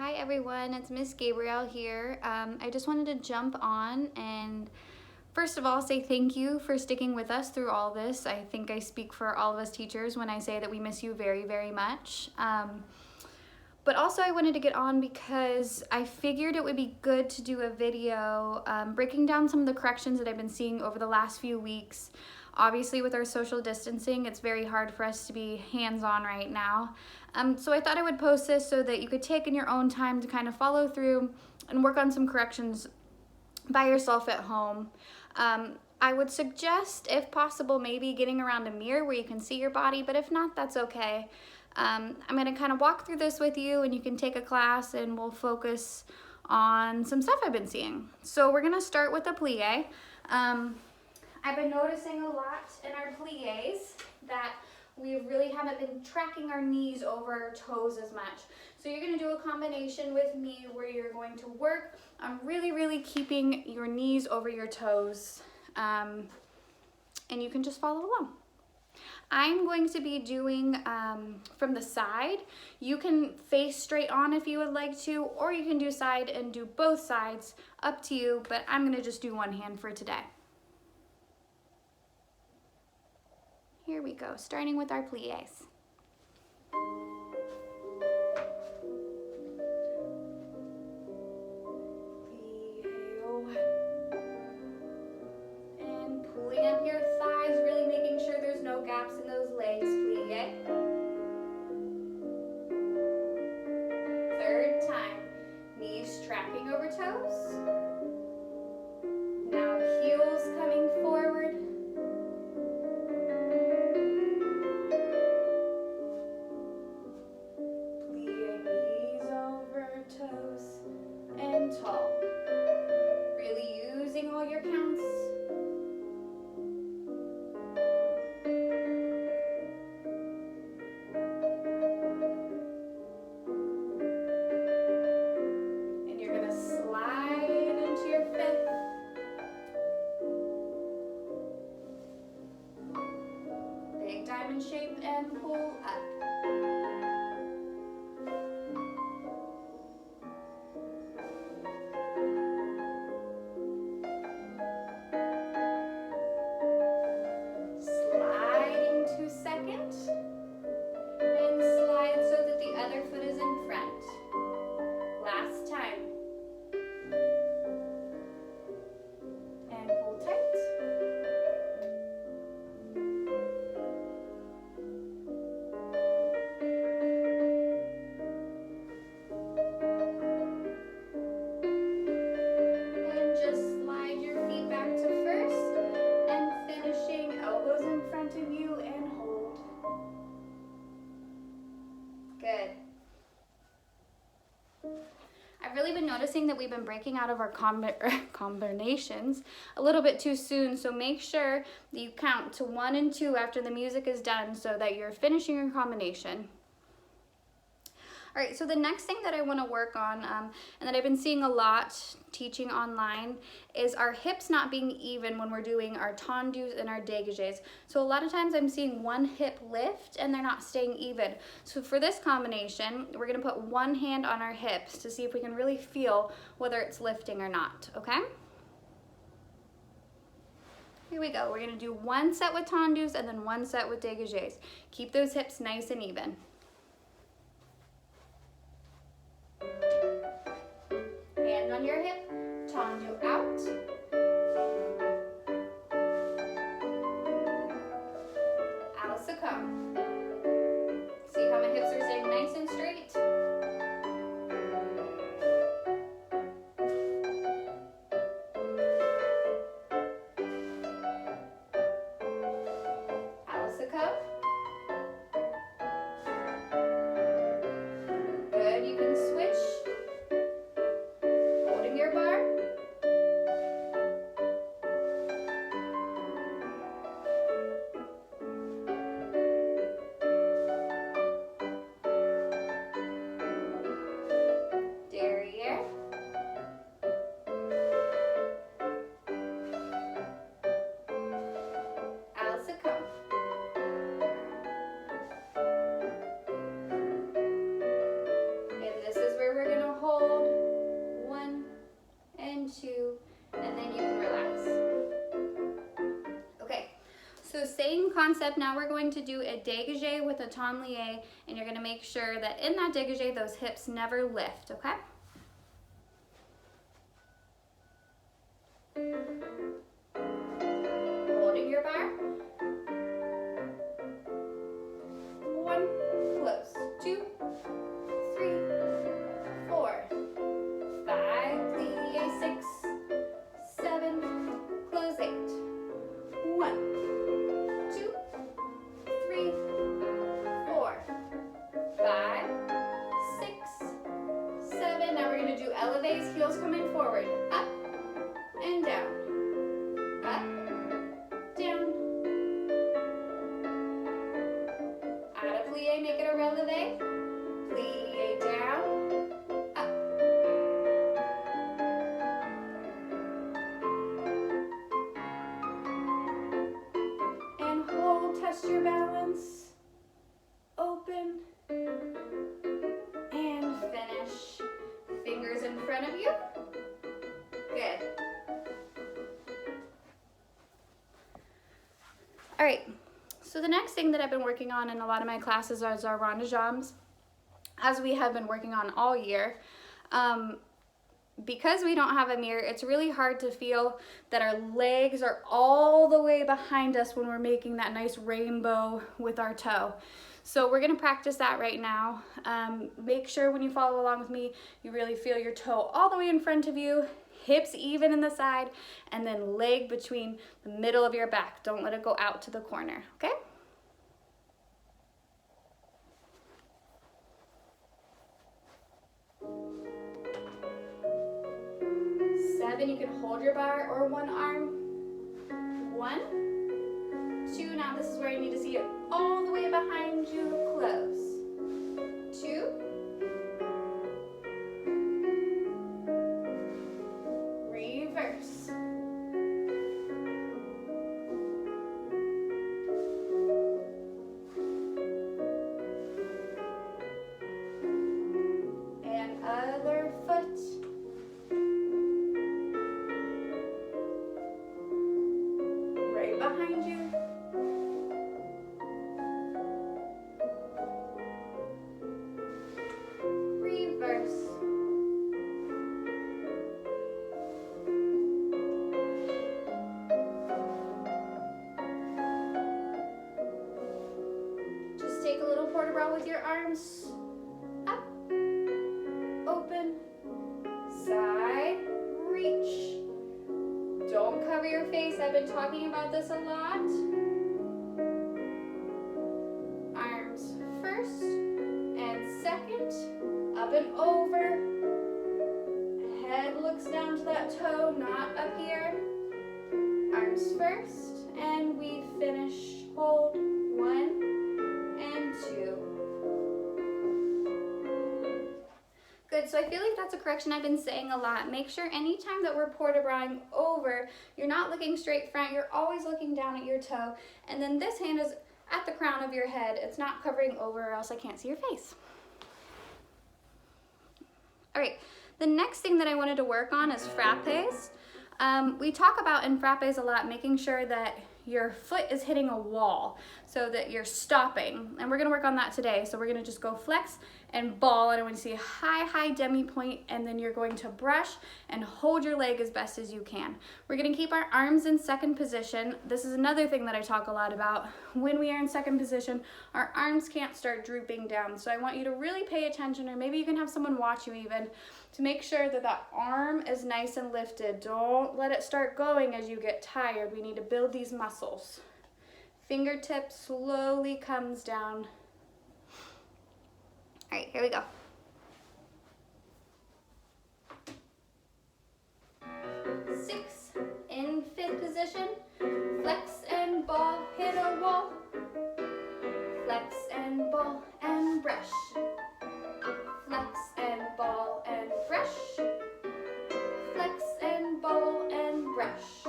Hi everyone, it's Miss Gabrielle here. I just wanted to jump on and first of all say thank you for sticking with us through all this. I think I speak for all of us teachers when I say that we miss you very, very much. But also I wanted to get on because I figured it would be good to do a video breaking down some of the corrections that I've been seeing over the last few weeks. Obviously with our social distancing, it's very hard for us to be hands-on right now. So I thought I would post this so that you could take in your own time to kind of follow through and work on some corrections by yourself at home. I would suggest, if possible, maybe getting around a mirror where you can see your body, but if not, that's okay. I'm going to kind of walk through this with you and you can take a class and we'll focus on some stuff I've been seeing. So we're going to start with a plie. I've been noticing a lot in our plies that we really haven't been tracking our knees over our toes as much. So you're going to do a combination with me where you're going to work on really keeping your knees over your toes. And you can just follow along. I'm going to be doing from the side. You can face straight on if you would like to, or you can do side and do both sides, up to you, but I'm going to just do one hand for today. Here we go, starting with our plies. And pulling up your thighs, really making sure there's no gaps in those legs, plie. Third time, knees tracking over toes. Now heels coming forward. Toes and tall. Really using all your counts. And you're going to slide into your fifth. Big diamond shape and pull up. And slide so that the other foot is in front. Last time. And pull tight. And just slide your feet back to first and finishing elbows in front of you and hold. Good. I've really been noticing that we've been breaking out of our combinations a little bit too soon, so make sure that you count to 1 and 2 after the music is done so that you're finishing your combination. All right, so the next thing that I want to work on, and that I've been seeing a lot teaching online, is our hips not being even when we're doing our tendus and our dégagés. So a lot of times I'm seeing one hip lift and they're not staying even. So for this combination, we're going to put one hand on our hips to see if we can really feel whether it's lifting or not, okay? Here we go. We're going to do one set with tendus and then one set with dégagés. Keep those hips nice and even. Hand on your hip, tendu out. Alice a come. See how my hips are staying nice and straight? Alice a come. concept, now we're going to do a dégagé with a tablier, and you're gonna make sure that in that dégagé, those hips never lift, okay? Holding your barre. 1, close, 2, 3, 4, 5, plie, 6, 7, close 8. 1, 2, 3, 4, 5, 6, 7. Now we're going to do elevates, heels coming forward, up and down, up, down. Add a plie, make it a releve, plie down, up. And hold, test your balance, open, and finish. Fingers in front of you, good. All right, so the next thing that I've been working on in a lot of my classes is our rond de jambes, as we have been working on all year. Because we don't have a mirror, it's really hard to feel that our legs are all the way behind us when we're making that nice rainbow with our toe. So we're gonna practice that right now. Make sure when you follow along with me, you really feel your toe all the way in front of you, hips even in the side, and then leg between the middle of your back. Don't let it go out to the corner, okay? You can hold your barre or one arm. 1, 2, now this is where you need to see it all the way behind you, close. 2, reverse. And other foot. Behind you. Reverse. Just take a little port-a-bras with your arms up, open, side, reach. Don't cover your face. I've been talking about this a lot. Arms first and second, up and over. Head looks down to that toe, not up here. Arms first, and we finish. Hold, 1 and 2. Good, so I feel like that's a correction I've been saying a lot. Make sure anytime that we're port-a-brasing over, you're not looking straight front, you're always looking down at your toe. And then this hand is at the crown of your head. It's not covering over or else I can't see your face. All right, the next thing that I wanted to work on is frappes. We talk about in frappes a lot, making sure that your foot is hitting a wall so that you're stopping. And we're gonna work on that today. So we're gonna just go flex and ball, and I want to see a high demi point, and then you're going to brush and hold your leg as best as you can. We're gonna keep our arms in second position. This is another thing that I talk a lot about. When we are in second position, our arms can't start drooping down. So I want you to really pay attention, or maybe you can have someone watch you even, to make sure that that arm is nice and lifted. Don't let it start going as you get tired. We need to build these muscles. Fingertip slowly comes down. All right, here we go. Six, in fifth position, flex and ball, hit a wall. Flex and ball and brush. Flex and ball and brush. Flex and ball and brush.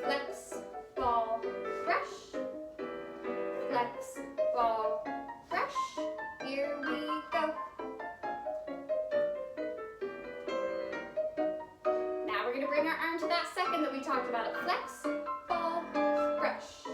Flex, ball, brush. Flex, ball, brush. Here we go. Now we're going to bring our arm to that second that we talked about. Flex, ball, brush.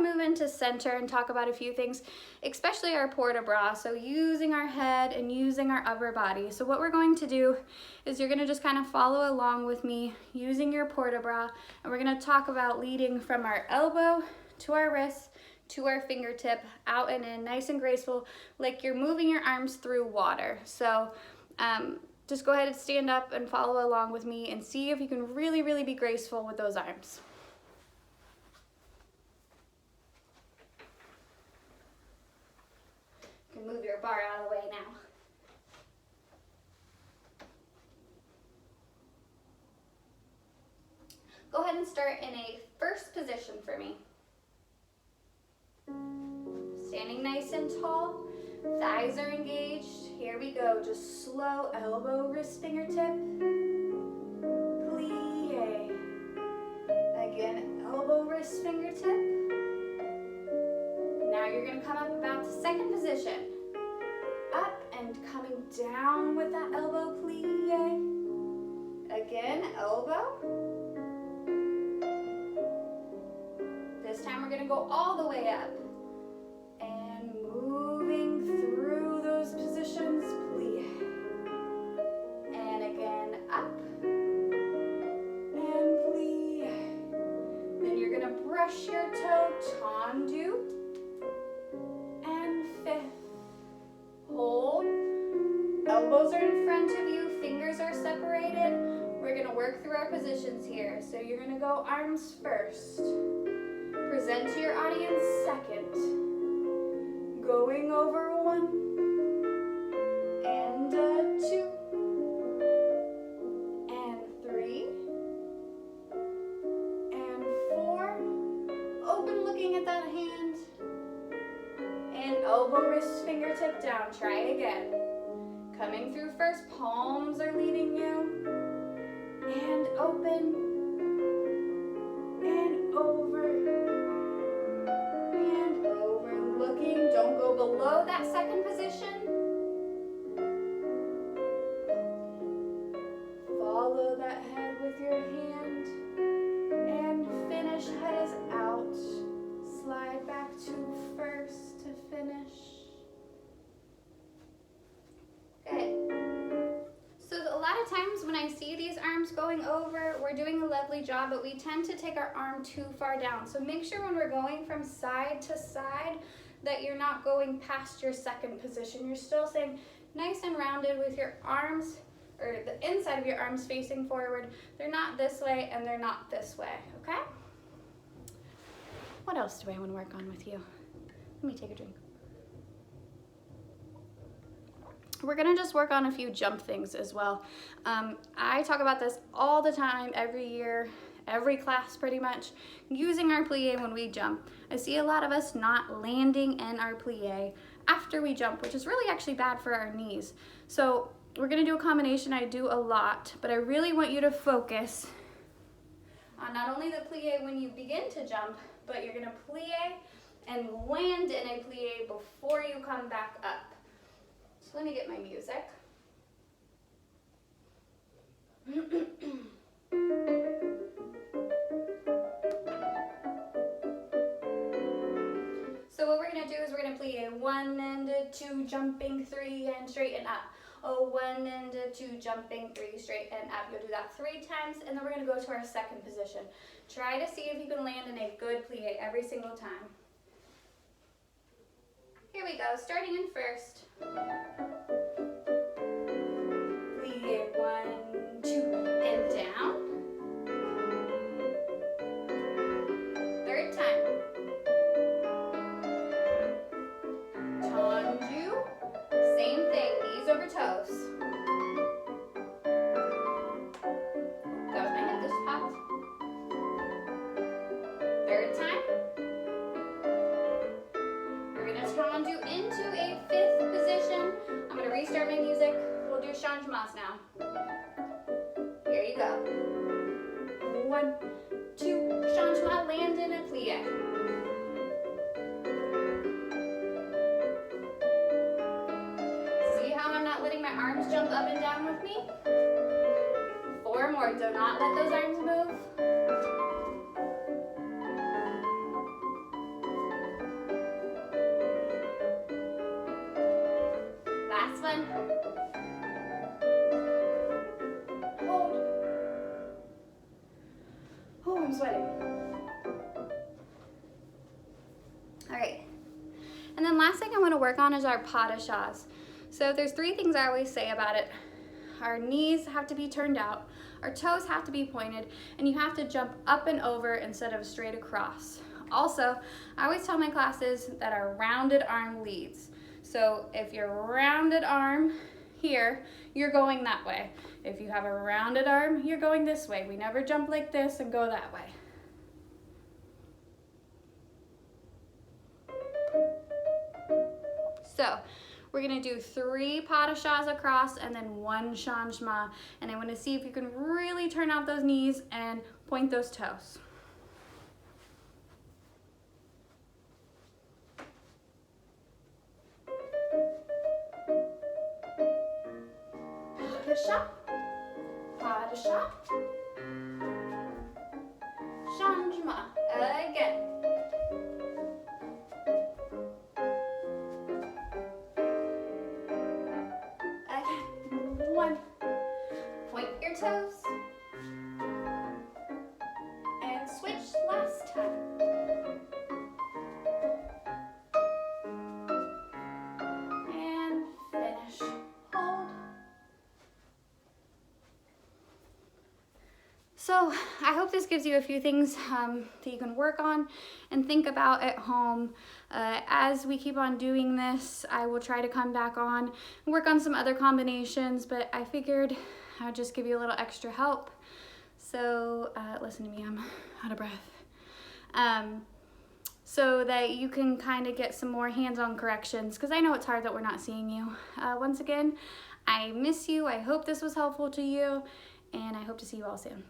to move into center and talk about a few things, especially our port-a-bras. So using our head and using our upper body. So what we're going to do is you're going to just kind of follow along with me using your port-a-bras, and we're going to talk about leading from our elbow to our wrist to our fingertip, out and in, nice and graceful, like you're moving your arms through water. So just go ahead and stand up and follow along with me and see if you can really, really be graceful with those arms. You can move your bar out of the way now. Go ahead and start in a first position for me. Standing nice and tall, thighs are engaged. Here we go, just slow elbow, wrist, fingertip. Plie. Again, elbow, wrist, fingertip. Now you're gonna come up about to second position. Up and coming down with that elbow, plie. Again, elbow. This time we're gonna go all the way up. And moving through those positions, plie. And again, up. And plie. Then you're gonna brush your toe, tendu. And fifth. Hold. Elbows are in front of you, fingers are separated. We're gonna work through our positions here. So you're gonna go arms first. Present to your audience second. Going over 1 and 2 and 3 and 4. Open looking at that hand. And elbow, wrist, fingertip down. Try again. Coming through first, palms are leading you. And open. And over. And over. Looking. Don't go below that second position. Follow that head with your hand. And finish. Head is out. Slide back to first to finish. Good. So a lot of times when I see these arms going over, we're doing a lovely job, but we tend to take our arm too far down. So make sure when we're going from side to side that you're not going past your second position. You're still staying nice and rounded with your arms, or the inside of your arms facing forward. They're not this way and they're not this way, okay? What else do I want to work on with you? Let me take a drink. We're gonna just work on a few jump things as well. I talk about this all the time, every year, every class pretty much, using our plie when we jump. I see a lot of us not landing in our plie after we jump, which is really actually bad for our knees. So we're gonna do a combination I do a lot, but I really want you to focus on not only the plie when you begin to jump, but you're gonna plie and land in a plie before you come back up. So let me get my music. So what we're gonna do is we're gonna plie 1 and 2, jumping 3 and straight and up. 1 and 2, jumping 3, straight and up. You'll do that 3 times, and then we're gonna go to our second position. Try to see if you can land in a good plie every single time. Here we go, starting in first. Plie 1, 2, and down. Third time. Tendu. Same thing, knees over toes. That was my hand just popped. Third time. We're gonna tendu into a fifth position. I'm gonna restart my music. We'll do changements now. Here you go. 1, 2, changement, land in a plie. See how I'm not letting my arms jump up and down with me? 4 more, do not let those arms move. Oh, I'm sweating. All right. And then last thing I want to work on is our pas de chas. So there's 3 things I always say about it. Our knees have to be turned out, our toes have to be pointed, and you have to jump up and over instead of straight across. Also, I always tell my classes that our rounded arm leads. So if your rounded arm here, you're going that way. If you have a rounded arm, you're going this way. We never jump like this and go that way. So we're gonna do 3 pas de chas across and then 1 changement. And I wanna see if you can really turn out those knees and point those toes. Pas de chat, pas de chat, changement, again. Again, 1, point your toes, and switch last time. And finish, hold. So I hope this gives you a few things that you can work on and think about at home. As we keep on doing this, I will try to come back on and work on some other combinations, but I figured I would just give you a little extra help. So listen to me, I'm out of breath. So that you can kind of get some more hands-on corrections, because I know it's hard that we're not seeing you. Once again, I miss you. I hope this was helpful to you, and I hope to see you all soon.